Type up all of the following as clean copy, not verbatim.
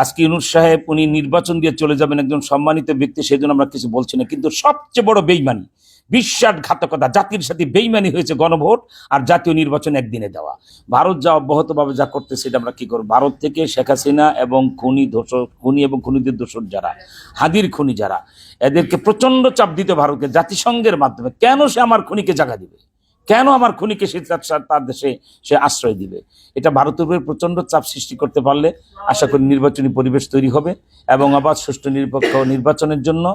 আজকে ইউনূস সাহেব উনি নির্বাচন দিয়ে চলে যাবেন, একজন সম্মানিত ব্যক্তি, সেই জন্য আমরা কিছু বলছি না। কিন্তু সবচেয়ে বড় বেইমানি, বিশ্বাসঘাতকতা, জাতির সাথে বেইমানি হয়েছে গণভোট আর জাতীয় নির্বাচন একদিনে দেওয়া। ভারত যা অব্যাহতভাবে যা করতে, সেটা আমরা কি করব? ভারত থেকে শেখ হাসিনা এবং খুনি এবং খুনিদের দোষর যারা, হাদির খুনি যারা, এদেরকে প্রচন্ড চাপ দিতে ভারতকে জাতিসংঘের মাধ্যমে। কেন সে আমার খুনিকে জায়গা দিবে? কেন আমার খুনিকে সে তার দেশে সে আশ্রয় দিবে? এটা ভারতের উপরে প্রচন্ড চাপ সৃষ্টি করতে পারলে আশা করি নির্বাচনী পরিবেশ তৈরি হবে এবং আবার সুষ্ঠু নিরপেক্ষ নির্বাচনের জন্য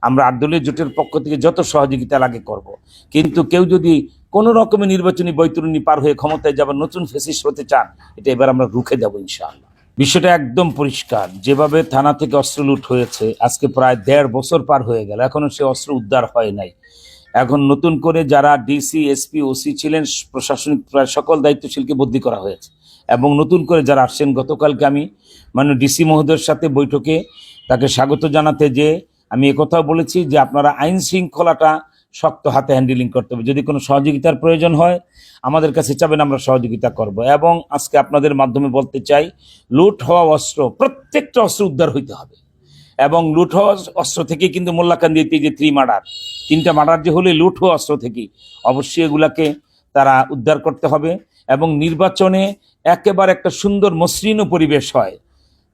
আমরা ৮ দলীয় জোটের পক্ষ থেকে যত সহযোগিতা লাগে করব। কিন্তু কেউ যদি কোনো রকমের নির্বাচনী বৈতরণী পার হয়ে ক্ষমতায় যাবার নতুন ফেসিস্ট হতে চান, এটা এবার আমরা রুখে দেবো ইনশাআল্লাহ। বিষয়টা একদম পরিষ্কার। যেভাবে থানা থেকে অস্ত্র লুট হয়েছে, আজকে প্রায় ১.৫ বছর পার হয়ে গেল, এখনো সে অস্ত্র উদ্ধার হয় নাই। এখন নতুন করে যারা ডিসি, এসপি, ওসি ছিলেন, প্রশাসনিক প্রায় সকল দায়িত্বশীলকে বদলি করা হয়েছে এবং নতুন করে যারা আসছেন, গতকালকে আমি মাননীয় ডিসি মহোদয়ের সাথে বৈঠকে তাকে স্বাগত জানাতে যে আমি একথাও বলেছি যে আপনারা আইন শৃঙ্খলাটা শক্ত হাতে হ্যান্ডেলিং করতে হবে। যদি কোনো সহযোগিতার প্রয়োজন হয় আমাদের কাছে চাবেন, আমরা সহযোগিতা করব। এবং আজকে আপনাদের মাধ্যমে বলতে চাই, লুট হওয়া অস্ত্র, প্রত্যেকটা অস্ত্র উদ্ধার হইতে হবে। এবং লুট হওয়া অস্ত্র থেকে কিন্তু মোল্লাকান্দিতে যে 3টা মার্ডার যে হলে লুট হওয়া অস্ত্র থেকে, অবশ্যই এগুলাকে তারা উদ্ধার করতে হবে। এবং নির্বাচনে একেবারে একটা সুন্দর মসৃণ পরিবেশ হয়,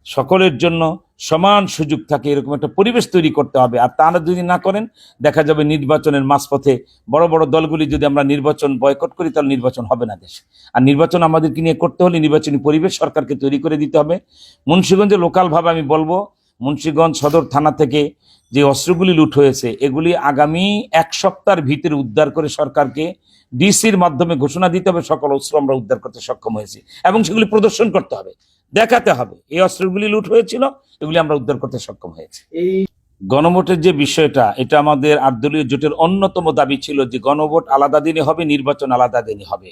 সকলের জন্য সমান সুযোগ থাকে, এরকম একটা পরিবেশ তৈরি করতে হবে। আর তারা যদি না করেন, দেখা যাবে নির্বাচনের মাঝপথে বড় বড় দলগুলি যদি আমরা নির্বাচন বয়কট করি, তাহলে নির্বাচন হবে না দেশে। আর নির্বাচন আমাদেরকে নিয়ে করতে হলে নির্বাচনী পরিবেশ সরকারকে তৈরি করে দিতে হবে। মুন্সিগঞ্জে লোকালভাবে আমি বলবো, মুন্সিগঞ্জ সদর থানা থেকে যে অস্ত্রগুলি লুট হয়েছে, এগুলি আগামী 1 সপ্তাহের ভিতরে উদ্ধার করে সরকারকে ডিসির মাধ্যমে ঘোষণা দিতে হবে সকল অস্ত্র আমরা উদ্ধার করতে সক্ষম হয়েছি, এবং সেগুলি প্রদর্শন করতে হবে, দেখাতে হবে এই অস্ত্রগুলি লুট হয়েছিল, এগুলি আমরা উদ্ধার করতে সক্ষম হয়েছি। এই গণভোটের যে বিষয়টা, এটা আমাদের ৮ দলীয় জোটের অন্যতম দাবি ছিল যে গণভোট আলাদা দিনে হবে, নির্বাচন আলাদা দিনে হবে।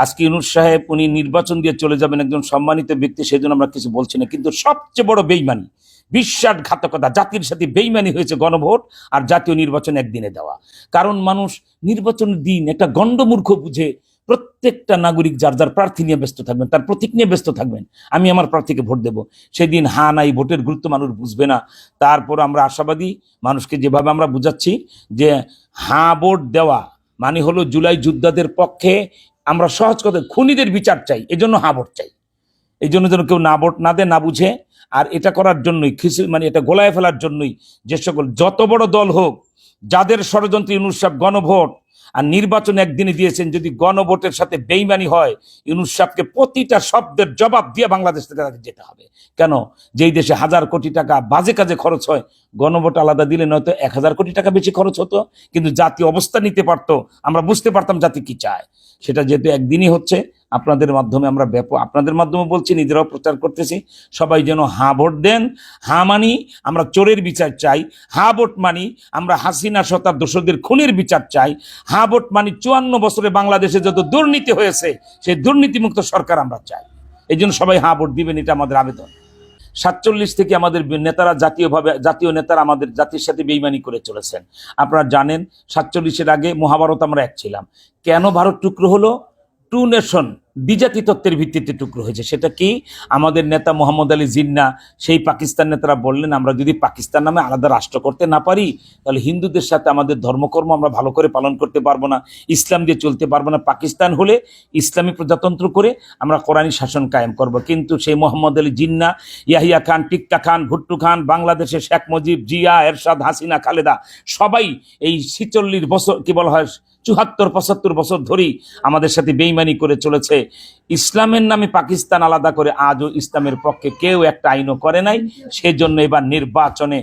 আজকে ইউনূস সাহেব উনি নির্বাচন দিয়ে চলে যাবেন, একজন সম্মানিত ব্যক্তি, সেই জন্য আমরা কিছু বলছি না। কিন্তু সবচেয়ে বড় বেইমানি, বিশ্বাসঘাতকতা, জাতির সাথে বেইমানি হয়েছে গণভোট আর জাতীয় নির্বাচন একদিনে দেওয়া। কারণ মানুষ নির্বাচনের দিন একটা গণ্ডমূর্খ বুঝে প্রত্যেকটা নাগরিক যার যার প্রার্থী নিয়ে ব্যস্ত থাকবেন, তার প্রতীক নিয়ে ব্যস্ত থাকবেন। আমি আমার প্রার্থীকে ভোট দেব, সেদিন হা নাই ভোটের গুরুত্ব মানুষ বুঝবে না। তারপর আমরা আশাবাদী, মানুষকে যেভাবে আমরা বুঝাচ্ছি যে হা ভোট দেওয়া মানে হলো জুলাই যোদ্ধাদের পক্ষে আমরা সহজ কথা খুনিদের বিচার চাই, এজন্য হা ভোট চাই। এই জন্য যেন কেউ না ভোট না দেয়, না বুঝে। আর এটা করার জন্যই মানে এটা গোলায় ফেলার জন্যই যে সকল যত বড় দল হোক, যাদের ষড়যন্ত্র ইউনূস সাহেব গণভোট আর নির্বাচন একদিনে দিয়েছেন, যদি গণভোটের সাথে বেইমানি হয়, ইউনূস সাহেবকে প্রতিটা শব্দের জবাব দিয়ে বাংলাদেশ থেকে তাকে যেতে হবে। কেন? যেই দেশে 1000 কোটি টাকা বাজে কাজে খরচ হয়, গণভোট আলাদা দিলে নয়তো 1000 কোটি টাকা বেশি খরচ হতো, কিন্তু জাতি অবস্থা নিতে পারতো, আমরা বুঝতে পারতাম জাতি কি চায়। সেটা যেহেতু একদিনই হচ্ছে, আপনাদের মাধ্যমে আমরা আপনাদের মাধ্যমে বলছি, নিজেরাও প্রচার করতেছি, সবাই যেন হা ভোট দেন। হা মানি আমরা চোরের বিচার চাই, হা ভোট মানি আমরা হাসিনা সতার দোষদের খুনের বিচার চাই, হা ভোট মানি 54 বছরে বাংলাদেশে যত দুর্নীতি হয়েছে সেই দুর্নীতিমুক্ত সরকার আমরা চাই। এই জন্য সবাই হা ভোট দিবেন, এটা আমাদের আবেদন। 47 থেকে আমাদের নেতারা জাতীয় নেতারা আমাদের জাতির সাথে বেইমানি করে চলেছেন। আপনারা জানেন 47-এর আগে মহাভারত আমরা এক ছিলাম। কেন ভারত টুকরো হলো? 2 নেশন, দ্বিজাতি তত্ত্বের ভিত্তিতে টুকরো হয়েছে। সেটা কি? আমাদের নেতা মোহাম্মদ আলী জিন্না, সেই পাকিস্তান নেতারা বললেন, আমরা যদি পাকিস্তান নামে আলাদা রাষ্ট্র করতে না পারি, তাহলে হিন্দুদের সাথে আমাদের ধর্মকর্ম আমরা ভালো করে পালন করতে পারবো না, ইসলাম দিয়ে চলতে পারবো না। পাকিস্তান হলে ইসলামী প্রজাতন্ত্র করে আমরা কোরআনী শাসন কায়েম করব। কিন্তু সেই মোহাম্মদ আলী জিন্না, ইয়াহিয়া খান, টিক্কা খান, ভুট্টু খান, বাংলাদেশে শেখ মুজিব, জিয়া, এরশাদ, হাসিনা, খালেদা, সবাই এই 46 বছর, কি বলা হয় 74-75 বছর ধরেই আমাদের সাথে বেইমানি করে চলেছে। ইসলামের নামে পাকিস্তান আলাদা করে আজও ইসলামের পক্ষে কেউ একটা আইনও করে নাই। সেজন্য এবার নির্বাচনে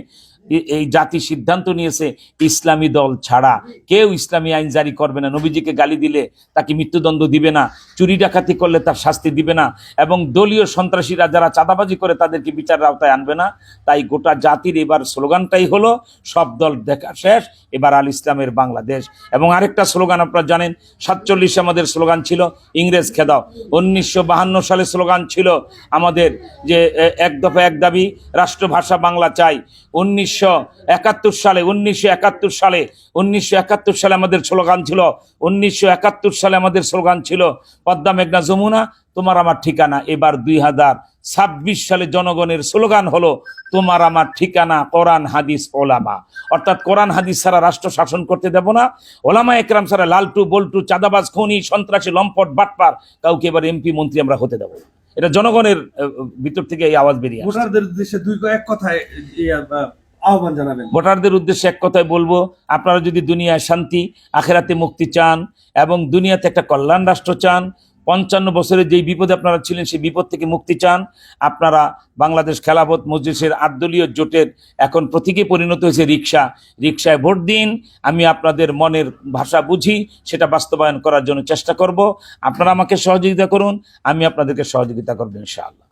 এই জাতি সিদ্ধান্ত নিয়েছে, ইসলামী দল ছাড়া কেউ ইসলামী আইন জারি করবে না। নবীজিকে গালি দিলে তাকে মৃত্যুদণ্ড দিবে না, চুরি ডাকাতি করলে তার শাস্তি দিবে না, এবং দলীয় সন্ত্রাসীরা যারা চাঁদাবাজি করে তাদেরকে বিচারের আওতায় আনবে না। তাই গোটা জাতির এবার স্লোগানটাই হলো, সব দল দেখা শেষ, এবার আল ইসলামের বাংলাদেশ। এবং আরেকটা স্লোগান আপনারা জানেন, 47 আমাদের স্লোগান ছিল ইংরেজ খেদাও। 1952 সালে স্লোগান ছিল আমাদের যে এক দফা এক দাবি, রাষ্ট্রভাষা বাংলা চাই। 1971 সালে আমাদের স্লোগান ছিল, 1971 সালে আমাদের স্লোগান ছিল পদ্মা মেঘনা যমুনা তোমার আমার ঠিকানা। এবার 26 সালে জনগণের স্লোগান হলো তোমার আমার ঠিকানা কোরআন হাদিস ওলামা। অর্থাৎ কোরআন হাদিস ছাড়া রাষ্ট্র শাসন করতে দেব না, ওলামা একরাম ছাড়া লালটু বল্টু চাঁদাবাজ খনি সন্ত্রাসী লম্পট বাটপার কাউকে এবার এমপি মন্ত্রী আমরা হতে দেব না। এটা জনগণের ভিতর থেকে এই আওয়াজ বেরিয়ে আসছে। ভোটারদের উদ্দেশ্যে এক কথায় আহ্বান জানাবেন। ভোটারদের উদ্দেশ্যে এক কথায় বলবো, আপনারা যদি দুনিয়ায় শান্তি আখেরাতে মুক্তি চান এবং দুনিয়াতে একটা কল্যাণ রাষ্ট্র চান, 55 বছরের যেই বিপদে আপনারা ছিলেন সেই বিপদ থেকে মুক্তি চান, আপনারা বাংলাদেশ খেলাফত মজলিসের 8 দলীয় জোটের এখন প্রতীকে পরিণত হয়েছে রিকশায় ভোট দিন। আমি আপনাদের মনের ভাষা বুঝি, সেটা বাস্তবায়ন করার জন্য চেষ্টা করব। আপনারা আমাকে সহযোগিতা করুন, আমি আপনাদেরকে সহযোগিতা করব ইনশাআল্লাহ।